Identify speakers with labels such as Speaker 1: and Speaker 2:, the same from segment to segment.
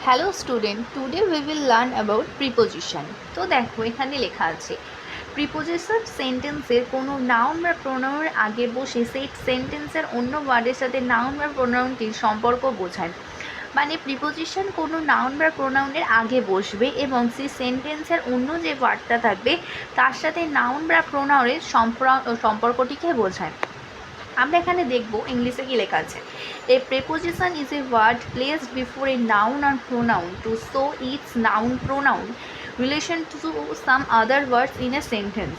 Speaker 1: Hello student, today we will learn about preposition. তো দেখো এখানে লেখা আছে প্রিপোজিশন সেন্টেন্সের কোনো নাউন বা প্রোনাউনের আগে বসে সেই সেন্টেন্সের অন্য ওয়ার্ডের সাথে নাউন বা প্রোনাউনটির সম্পর্ক বোঝায়। মানে প্রিপোজিশন কোনো নাউন বা প্রোনাউনের আগে বসবে এবং সেই সেন্টেন্সের অন্য যে ওয়ার্ডটা থাকবে তার সাথে নাউন বা প্রোনাউনের সম্পর্কটিকে বোঝায়। আমরা এখানে দেখব ইংলিশে কি লেখা আছে। A preposition is a word placed before a noun আর pronoun to show its noun pronoun relation to some other words in a sentence.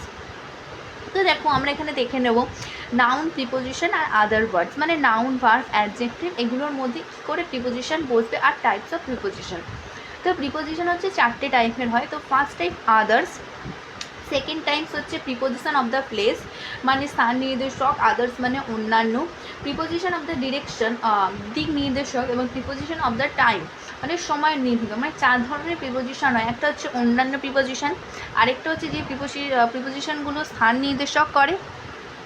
Speaker 1: তো দেখো আমরা এখানে দেখে নেব নাউন, প্রিপোজিশন আর আদার ওয়ার্ডস, মানে নাউন, ভার্ব, অ্যাডজেক্টিভ এগুলোর মধ্যে কী করে প্রিপোজিশন বসবে আর টাইপস অফ প্রিপোজিশন। তো প্রিপোজিশন হচ্ছে 4টে টাইপের হয়। তো first type others, second Times হচ্ছে প্রিপোজিশন অফ দ্য প্লেস মানে স্থান নির্দেশক, আদার্স মানে অন্যান্য, প্রিপোজিশন অফ দ্য ডিরেকশন দিক নির্দেশক এবং প্রিপোজিশন অফ দ্য টাইম মানে সময় নির্দেশক। মানে 4 ধরনের প্রিপোজিশন হয়। একটা হচ্ছে অন্যান্য প্রিপোজিশন, আরেকটা হচ্ছে যে প্রিপোজিশনগুলো স্থান নির্দেশক করে,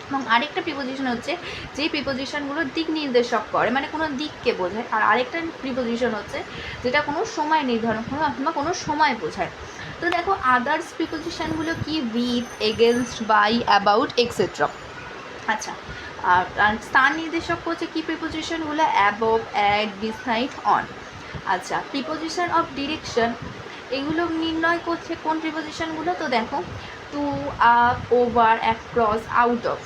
Speaker 1: এবং আরেকটা প্রিপোজিশন হচ্ছে যেই প্রিপোজিশনগুলো দিক নির্দেশক করে মানে কোনো দিককে বোঝায়, আর আরেকটা প্রিপোজিশন হচ্ছে যেটা কোনো সময় নির্ধারণ বা কোনো সময় বোঝায়। তো দেখো আদার্স প্রিপোজিশনগুলো কি, with, against, by, about etcetera. আচ্ছা, আর স্থান নির্দেশক হচ্ছে কি প্রিপোজিশনগুলো, অ্যাবভ, অ্যাট, বিসাইড, অন। আচ্ছা, প্রিপোজিশন অফ ডিরেকশন এগুলো নির্ণয় করছে কোন প্রিপোজিশনগুলো, তো দেখো to, up, over, across, out of.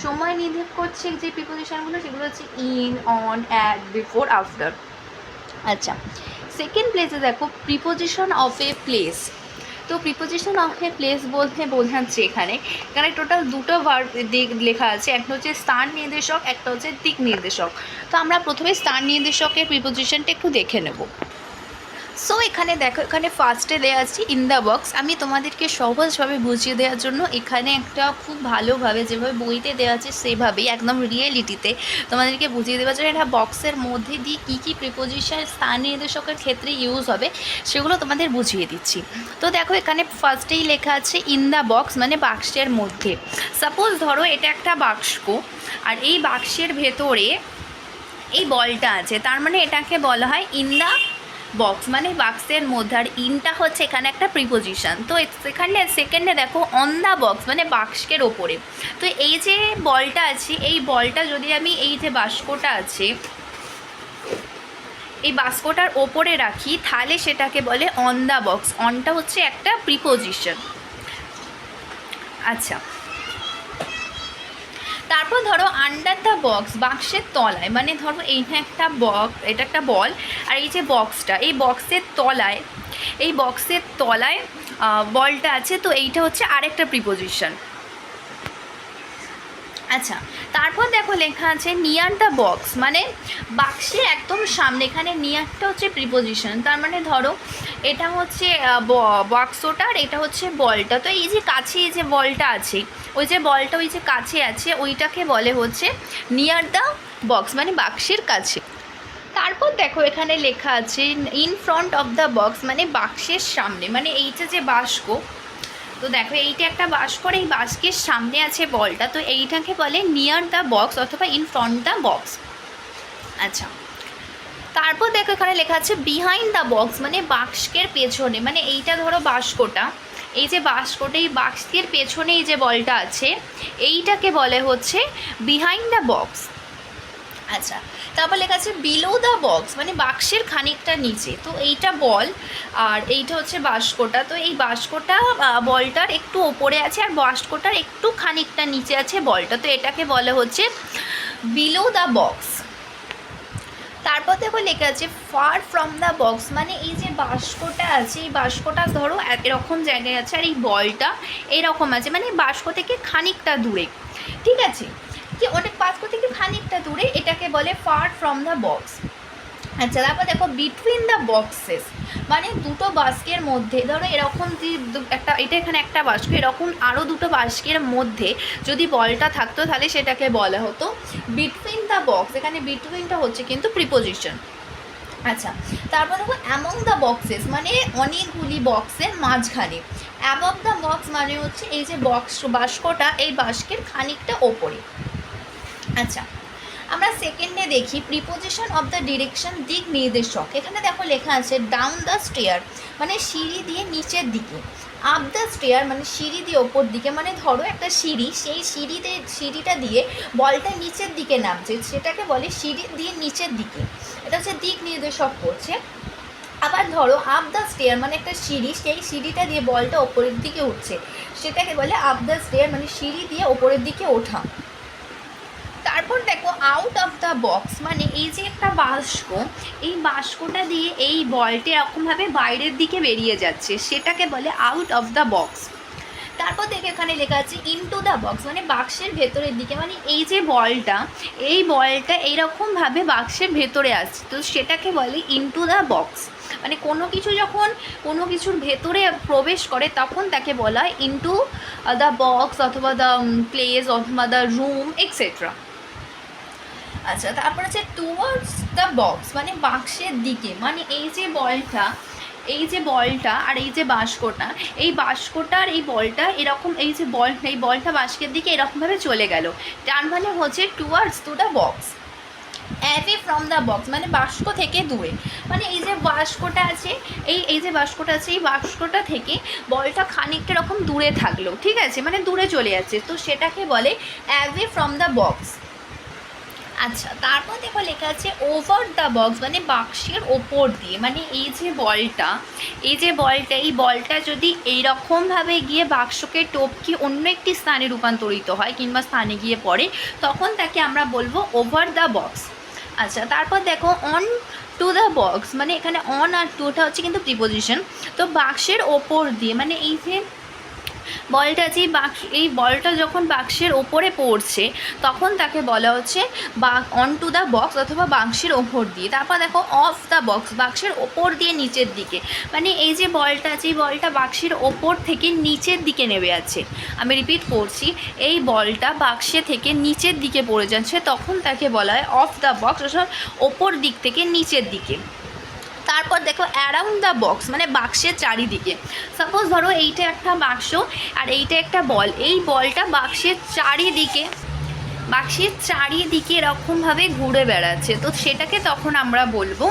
Speaker 1: সময় নির্দেশ করছে যে প্রিপোজিশনগুলো সেগুলো হচ্ছে in, on, at, before, after. আচ্ছা, সেকেন্ড প্লেসে দেখো প্রিপোজিশন অফ এ প্লেস। তো প্রিপোজিশন অফ এ প্লেস বলতে বোঝাচ্ছে এখানে টোটাল দুটো ভার্ব দিক লেখা আছে, একটা হচ্ছে স্থান নির্দেশক, একটা হচ্ছে দিক নির্দেশক। তো আমরা প্রথমে স্থান নির্দেশকের প্রিপোজিশনটা একটু দেখে নেব। সো এখানে দেখো, এখানে ফার্স্টে দেওয়া আছে ইন দ্য বক্স। আমি তোমাদেরকে সহজভাবে বুঝিয়ে দেওয়ার জন্য এখানে একটা খুব ভালোভাবে যেভাবে বইতে দেওয়া আছে সেভাবেই একদম রিয়েলিটিতে তোমাদেরকে বুঝিয়ে দেওয়ার জন্য এটা বক্সের মধ্যে দিয়ে কী কী প্রিপোজিশন স্থান নির্দেশকের ক্ষেত্রে ইউজ হবে সেগুলো তোমাদের বুঝিয়ে দিচ্ছি। তো দেখো এখানে ফার্স্টেই লেখা আছে ইন দ্য বক্স মানে বাক্সের মধ্যে। সাপোজ ধরো এটা একটা বাক্স, আর এই বাক্সের ভেতরে এই বলটা আছে, তার মানে এটাকে বলা হয় ইন দ্য বক্স মানে বাক্সের মধ্যে। আর ইনটা হচ্ছে এখানে একটা প্রিপোজিশন। তো এখানে সেকেন্ডে দেখো অন দ্য বক্স মানে বাক্সের ওপরে। তো এই যে বলটা আছে, এই বলটা যদি আমি এই যে বাস্কটা আছে এই বাস্কটার ওপরে রাখি তাহলে সেটাকে বলে অন দ্য বক্স। অনটা হচ্ছে একটা প্রিপোজিশন। আচ্ছা, তারপর ধরো আন্ডার দ্য বক্স বাক্সের তলায়, মানে ধরো এইটা একটা এটা একটা বল, আর এই যে বক্সটা এই বক্সের তলায় বলটা আছে। তো এইটা হচ্ছে আরেকটা প্রিপোজিশন। আচ্ছা, তারপর দেখো লেখা আছে নিয়ার দ্য বক্স মানে বাক্সের একদম সামনে। এখানে নিয়ারটা হচ্ছে প্রিপোজিশন, তার মানে ধরো এটা হচ্ছে বাক্সটা আর এটা হচ্ছে বলটা। তো এই যে কাছে এই যে বলটা আছে, ওই যে বলটা ওই যে কাছে আছে ওইটাকে বলে হচ্ছে নিয়ার দ্য বক্স মানে বাক্সের কাছে। তারপর দেখো এখানে লেখা আছে in front of the box মানে বাক্সের সামনে, মানে এইটা যে বাস্ক। তো দেখো এইটা একটা বাস্ক, এই বাস্কের সামনে আছে বলটা, তো এইটাকে বলে নিয়ার দ্য বক্স অথবা ইন ফ্রন্ট দ্য বক্স। আচ্ছা, তারপর দেখো এখানে লেখা আছে বিহাইন্ড দ্য বক্স মানে বাক্সের পেছনে, মানে এইটা ধরো বাস্কটা, এই যে বাস্কটা এই বাক্সের পেছনে এই যে বলটা আছে এইটাকে বলে হচ্ছে বিহাইন্ড দ্য বক্স। আচ্ছা, তারপর লেখা আছে বিলো দ্য বক্স মানে বাক্সের খানিকটা নিচে। তো এইটা বল আর এইটা হচ্ছে বাস্কটা। তো এই বাস্কটা বলটার একটু ওপরে আছে আর বাস্কটার একটু খানিকটা নিচে আছে বলটা, তো এটাকে বলে হচ্ছে বিলো দ্য বক্স। তারপর দেখো লেখা আছে ফার ফ্রম দ্য বক্স মানে এই যে বাস্কটা আছে এই বাস্কটা ধরো এরকম জায়গায় আছে আর এই বলটা এরকম আছে, মানে বাস্ক থেকে খানিকটা দূরে। ঠিক আছে, কি অনেক বাস্ক থেকে খানিকটা দূরে, এটাকে বলে ফার ফ্রম দ্য বক্স। আচ্ছা, তারপর দেখো বিটুইন দ্য বক্সেস মানে দুটো বাস্কের মধ্যে, ধরো এরকম যে একটা এটা এখানে একটা বাস্ক, এরকম আরও দুটো বাস্কের মধ্যে যদি বলটা থাকতো তাহলে সেটাকে বলা হতো বিটুইন দ্য বক্স। এখানে বিটুইনটা হচ্ছে কিন্তু প্রিপোজিশন। আচ্ছা, তারপর দেখো অ্যামং দ্য বক্সেস মানে অনেকগুলি বক্সের মাঝখানে। অ্যাবভ দ্য বক্স মানে হচ্ছে এই যে বাস্কটা এই বাস্কের খানিকটা ওপরে। আচ্ছা, আমরা সেকেন্ডে দেখি প্রিপোজিশন অফ দ্য ডিরেকশন, দিক নির্দেশক। এখানে দেখো লেখা আছে ডাউন দ্য স্টেয়ার মানে সিঁড়ি দিয়ে নিচের দিকে, আপ দ্য স্টেয়ার মানে সিঁড়ি দিয়ে ওপর দিকে, মানে ধরো একটা সিঁড়ি, সেই সিঁড়িটা দিয়ে বলটা নিচের দিকে নামছে, সেটাকে বলে সিঁড়ি দিয়ে নিচের দিকে, এটা হচ্ছে দিক নির্দেশক করছে। আবার ধরো আপ দ্য স্টেয়ার মানে একটা সিঁড়ি, সেই সিঁড়িটা দিয়ে বলটা ওপরের দিকে উঠছে, সেটাকে বলে আপ দ্য স্টেয়ার মানে সিঁড়ি দিয়ে ওপরের দিকে ওঠা। তারপর দেখো আউট অফ দ্য বক্স মানে এই যে একটা বাস্ক, এই বাস্কটা দিয়ে এই বলটা এরকমভাবে বাইরের দিকে বেরিয়ে যাচ্ছে, সেটাকে বলে আউট অফ দ্য বক্স। তারপর দেখে এখানে লেখা আছে ইনটু দ্য বক্স মানে বাক্সের ভেতরের দিকে, মানে এই যে বলটা, এই বলটা এইরকমভাবে বাক্সের ভেতরে আসছে, তো সেটাকে বলে ইনটু দ্য বক্স। মানে কোনো কিছু যখন কোনো কিছুর ভেতরে প্রবেশ করে তখন তাকে বলা হয় ইনটু দ্য বক্স অথবা দ্য প্লেস অথবা দ্য রুম এক্সেট্রা। আচ্ছা, তারপর আছে টুয়ার্ডস দ্য বক্স মানে বাক্সের দিকে, মানে এই যে বলটা, এই যে বলটা আর এই যে বাস্কটা, এই বাস্কটা আর এই বলটা এরকম, এই যে বলটা, এই বলটা বাস্কের দিকে এরকমভাবে চলে গেল, তার মানে হচ্ছে towards to the box. Away from the box মানে বাস্ক থেকে দূরে, মানে এই যে বাস্কটা আছে, এই যে বাস্কটা আছে, এই বাস্কটা থেকে বলটা খানিকটা এরকম দূরে থাকলো, ঠিক আছে, মানে দূরে চলে যাচ্ছে, তো সেটাকে বলে অ্যাওয়ে ফ্রম দ্য বক্স। আচ্ছা, তারপর দেখো লেখা আছে ওভার দ্য বক্স মানে বাক্সের ওপর দিয়ে, মানে এই যে বলটা, এই যে বলটা, এই বলটা যদি এইরকমভাবে গিয়ে বাক্সকে টপকে অন্য একটি স্থানে রূপান্তরিত হয় কিংবা স্থানে গিয়ে পড়ে, তখন তাকে আমরা বলবো ওভার দ্য বক্স। আচ্ছা, তারপর দেখো অন টু দ্য বক্স মানে এখানে অন আর টুটা হচ্ছে কিন্তু প্রিপোজিশন, তো বাক্সের ওপর দিয়ে মানে এই যে বলটা, যে এই বলটা যখন বাক্সের ওপরে পড়ছে তখন তাকে বলা হচ্ছে অন টু দ্য বক্স অথবা বাক্সের ওপর দিয়ে। তারপর দেখো অফ দ্য বক্স বাক্সের ওপর দিয়ে নিচের দিকে, মানে এই যে বলটা আছে, এই বলটা বাক্সের ওপর থেকে নিচের দিকে নেমে যাচ্ছে, আমি রিপিট করছি, এই বলটা বাক্সে থেকে নিচের দিকে পড়ে যাচ্ছে, তখন তাকে বলা হয় অফ দ্য বক্স অর্থাৎ ওপর দিক থেকে নিচের দিকে। তারপর দেখো অ্যারাউন্ড দ্য বক্স মানে বাক্সের চারিদিকে, সাপোজ ধরো এইটা একটা বাক্স আর এইটা একটা বল, এই বলটা বাক্সের চারিদিকে এরকমভাবে ঘুরে বেড়াচ্ছে, তো সেটাকে তখন আমরা বলবো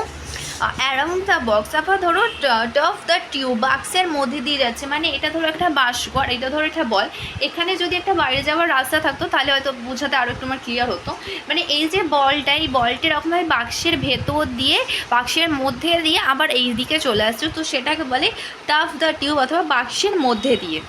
Speaker 1: অ্যারাউন্ড দ্য বক্স। তারপর ধরো টপ দ্য টিউব বাক্সের মধ্যে দিয়ে যাচ্ছে, মানে এটা ধরো একটা বাস্ক আর এটা ধরো একটা বল, এখানে যদি একটা বাইরে যাওয়ার রাস্তা থাকতো তাহলে হয়তো বোঝাতে আরও একটু আমার ক্লিয়ার হতো। মানে এই যে বলটা, এই বলটা এরকমভাবে বাক্সের ভেতর দিয়ে বাক্সের মধ্যে দিয়ে আবার এই দিকে চলে আসছে, তো সেটাকে বলে টাফ দ্য টিউব অথবা বাক্সের মধ্যে দিয়ে।